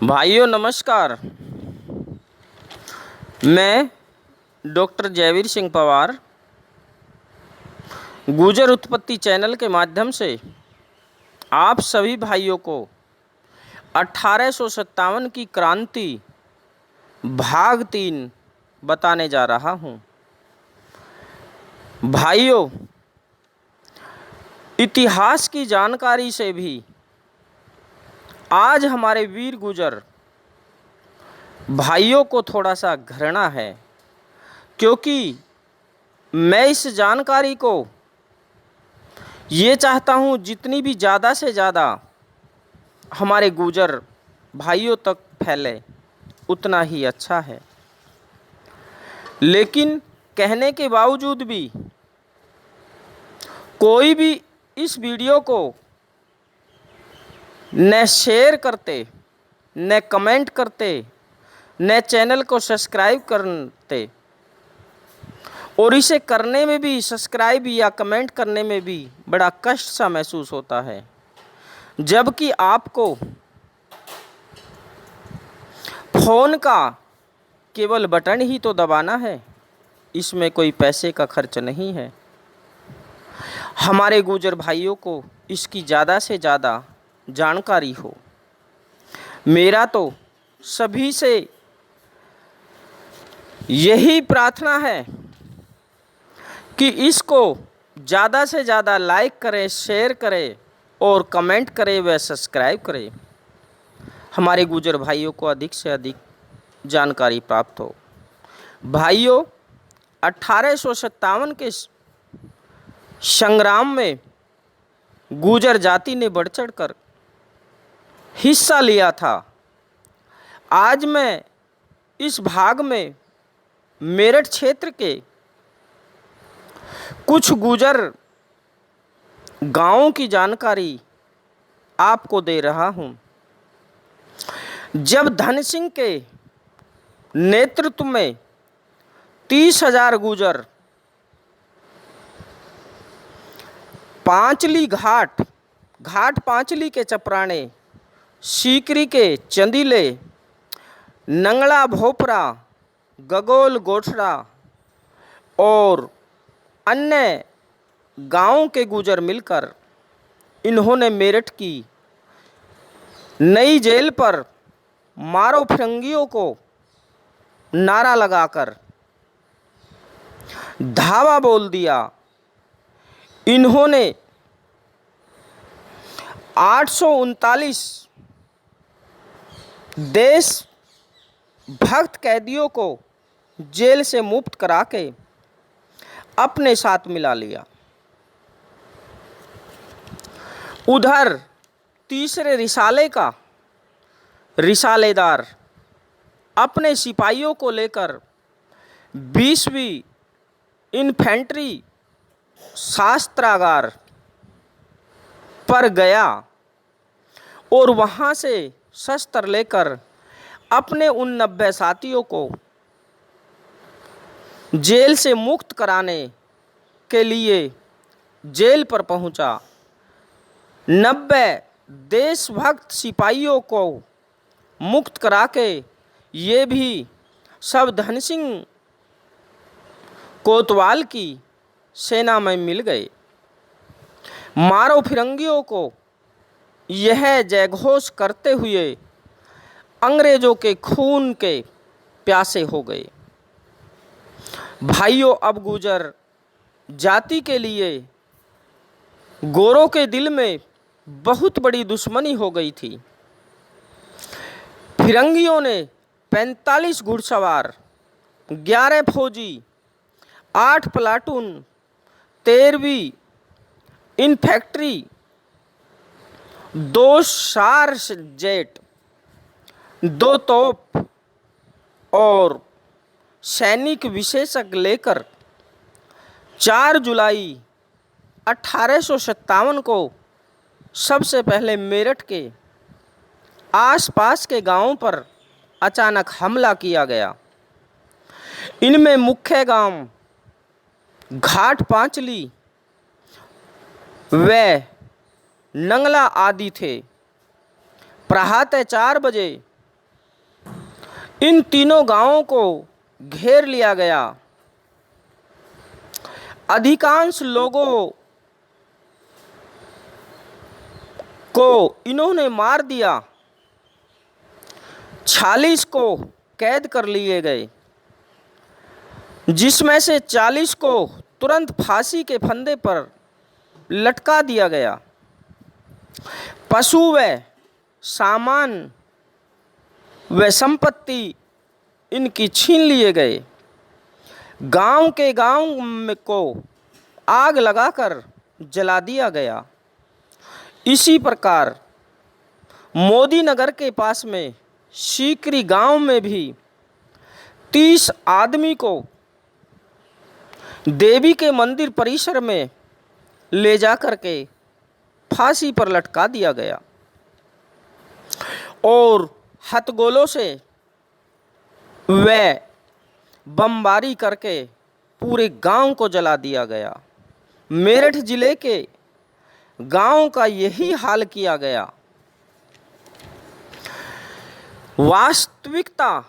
भाइयों नमस्कार। मैं डॉक्टर जयवीर सिंह पवार गुर्जर उत्पत्ति चैनल के माध्यम से आप सभी भाइयों को 1857 की क्रांति भाग 3 बताने जा रहा हूं। भाइयों, इतिहास की जानकारी से भी आज हमारे वीर गुर्जर भाइयों को थोड़ा सा घृणा है, क्योंकि मैं इस जानकारी को ये चाहता हूँ जितनी भी ज़्यादा से ज़्यादा हमारे गुर्जर भाइयों तक फैले उतना ही अच्छा है। लेकिन कहने के बावजूद भी कोई भी इस वीडियो को न शेयर करते, न कमेंट करते, न चैनल को सब्सक्राइब करते, और इसे करने में भी, सब्सक्राइब या कमेंट करने में भी बड़ा कष्ट सा महसूस होता है, जबकि आपको फ़ोन का केवल बटन ही तो दबाना है, इसमें कोई पैसे का खर्च नहीं है। हमारे गुर्जर भाइयों को इसकी ज़्यादा से ज़्यादा जानकारी हो। मेरा तो सभी से यही प्रार्थना है कि इसको ज़्यादा से ज़्यादा लाइक करें, शेयर करें और कमेंट करें व सब्सक्राइब करें। हमारे गुर्जर भाइयों को अधिक से अधिक जानकारी प्राप्त हो। भाइयों, 1857 के संग्राम में गुर्जर जाति ने बढ़ चढ़कर हिस्सा लिया था। आज मैं इस भाग में मेरठ क्षेत्र के कुछ गुर्जर गांवों की जानकारी आपको दे रहा हूं। जब धन सिंह के नेतृत्व में 30,000 गुर्जर पांचली घाट पांचली के चपराने, सीकरी के चंदीले, नंगला भोपरा, गगोल गोठड़ा और अन्य गांवों के गुर्जर मिलकर इन्होंने मेरठ की नई जेल पर मारो फिरंगियों को नारा लगाकर धावा बोल दिया। इन्होंने 839 देशभक्त कैदियों को जेल से मुक्त करा के अपने साथ मिला लिया। उधर तीसरे रिसाले का रिसालेदार अपने सिपाहियों को लेकर 20वीं इन्फेंट्री शस्त्रागार पर गया और वहाँ से शस्त्र लेकर अपने उन 90 साथियों को जेल से मुक्त कराने के लिए जेल पर पहुंचा। 90 देशभक्त सिपाहियों को मुक्त करा के ये भी सब धन सिंह कोतवाल की सेना में मिल गए। मारो फिरंगियों को यह जयघोष करते हुए अंग्रेजों के खून के प्यासे हो गए। भाइयों, अब गुर्जर जाति के लिए गोरों के दिल में बहुत बड़ी दुश्मनी हो गई थी। फिरंगियों ने 45 घुड़सवार, 11 फौजी, 8 प्लाटून, 13वीं इन्फेंट्री, 2 चार्ज जेट, 2 तोप और सैनिक विशेषज्ञ लेकर 4 जुलाई 1857 को सबसे पहले मेरठ के आसपास के गांवों पर अचानक हमला किया गया। इनमें मुख्य गांव घाट पांचली व नंगला आदि थे। प्रातः 4 बजे इन तीनों गांवों को घेर लिया गया। अधिकांश लोगों को इन्होंने मार दिया। 46 को कैद कर लिए गए, जिसमें से 40 को तुरंत फांसी के फंदे पर लटका दिया गया। पशु व सामान व संपत्ति इनकी छीन लिए गए। गांव के गांव में को आग लगाकर जला दिया गया। इसी प्रकार मोदी नगर के पास में सीकरी गांव में भी 30 आदमी को देवी के मंदिर परिसर में ले जाकर के फांसी पर लटका दिया गया और हथगोलों से वह बमबारी करके पूरे गांव को जला दिया गया। मेरठ जिले के गांव का यही हाल किया गया। वास्तविकता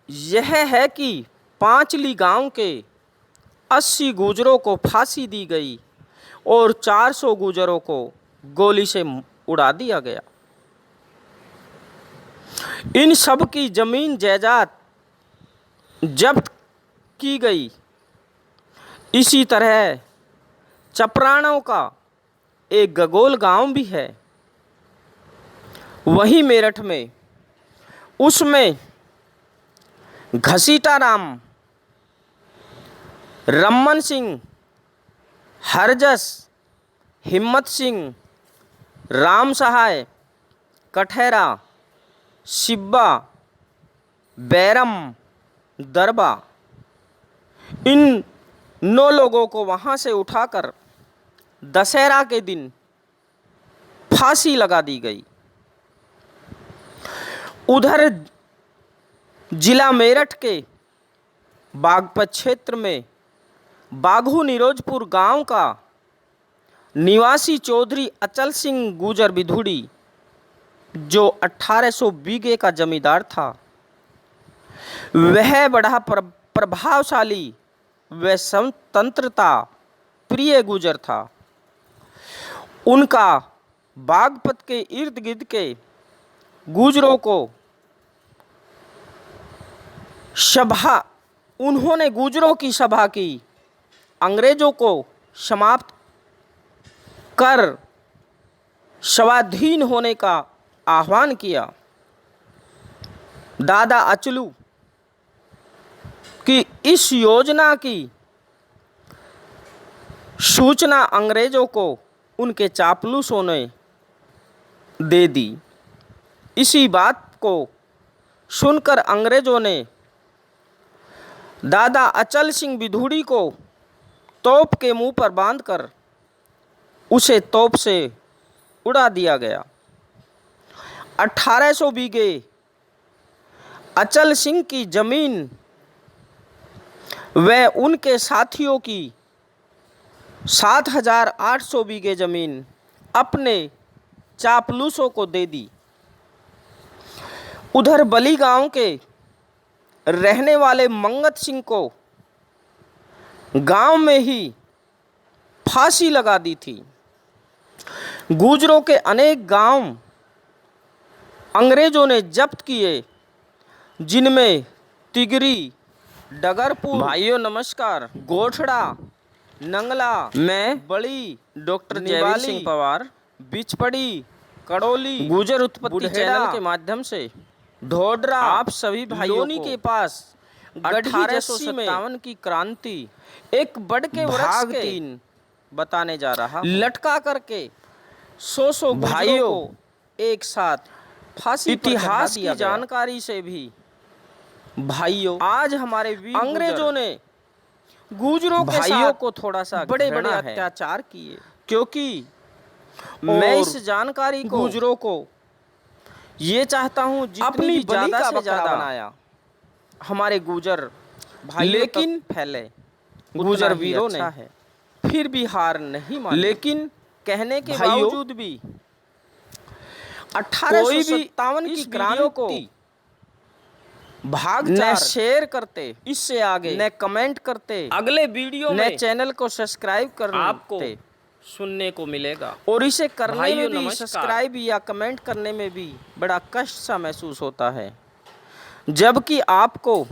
यह है कि पांचली गांव के 80 गुजरों को फांसी दी गई और 400 गुजरों को गोली से उड़ा दिया गया। इन सब की जमीन जायदाद जब्त की गई। इसी तरह चपराणों का एक गगोल गांव भी है, वही मेरठ में। उसमें घसीटाराम, रमन सिंह, हरजस, हिम्मत सिंह, राम सहाय, कठेरा, शिब्बा, बैरम, दरबा, इन 9 लोगों को वहाँ से उठाकर दशहरा के दिन फांसी लगा दी गई। उधर जिला मेरठ के बागपत क्षेत्र में बाघू निरोजपुर गांव का निवासी चौधरी अचल सिंह गुजर बिधुड़ी, जो 1800 बीघे का जमींदार था, वह बड़ा प्रभावशाली व स्वतंत्रता प्रिय गुजर था। उनका बागपत के इर्द गिर्द के गुजरों को उन्होंने गुजरों की सभा की, अंग्रेजों को समाप्त कर स्वाधीन होने का आह्वान किया। दादा अचलू की इस योजना की सूचना अंग्रेजों को उनके चापलूसों ने दे दी। इसी बात को सुनकर अंग्रेजों ने दादा अचल सिंह बिधुड़ी को तोप के मुंह पर बांधकर उसे तोप से उड़ा दिया गया। 1800 बीघे अचल सिंह की जमीन व उनके साथियों की 7800 बीघे जमीन अपने चापलूसों को दे दी। उधर बली गांव के रहने वाले मंगत सिंह को गांव में ही फांसी लगा दी थी। गुजरों के अनेक गांव अंग्रेजों ने जब्त किए, जिनमें तिगरी, डगरपुर, भाइयों नमस्कार, गोठड़ा, नंगला में बड़ी डॉक्टर जयवीर सिंह पवार, बिचपड़ी, कड़ोली, गुजर उत्पत्ति चैनल के माध्यम से ढोडरा आप सभी भाइयों के पास 1857 की क्रांति एक बढ़ के वृक्ष के 3 बताने जा रहा, लटका करके 100 भाइयों को एक साथ फांसी। इतिहास की जानकारी से भी भाइयों, आज हमारे अंग्रेजों ने गुजरों के भाइयों को थोड़ा सा बड़े बड़े अत्याचार किए, क्योंकि मैं इस जानकारी को गुजरों को ये चाहता हूँ जितनी भी ज़्यादा से ज़्यादा बनाया हमारे गुजर भाई, लेकिन फैले गुजर वीरों ने है, फिर भी हार नहीं मानी। लेकिन कहने के बावजूद भी 1857 की क्रांति भाग न शेयर करते, इससे आगे न कमेंट करते, अगले वीडियो में चैनल को सब्सक्राइब करते आपको सुनने को मिलेगा। और इसे करने में भी, सब्सक्राइब या कमेंट करने में भी बड़ा कष्ट सा महसूस होता है, जबकि आपको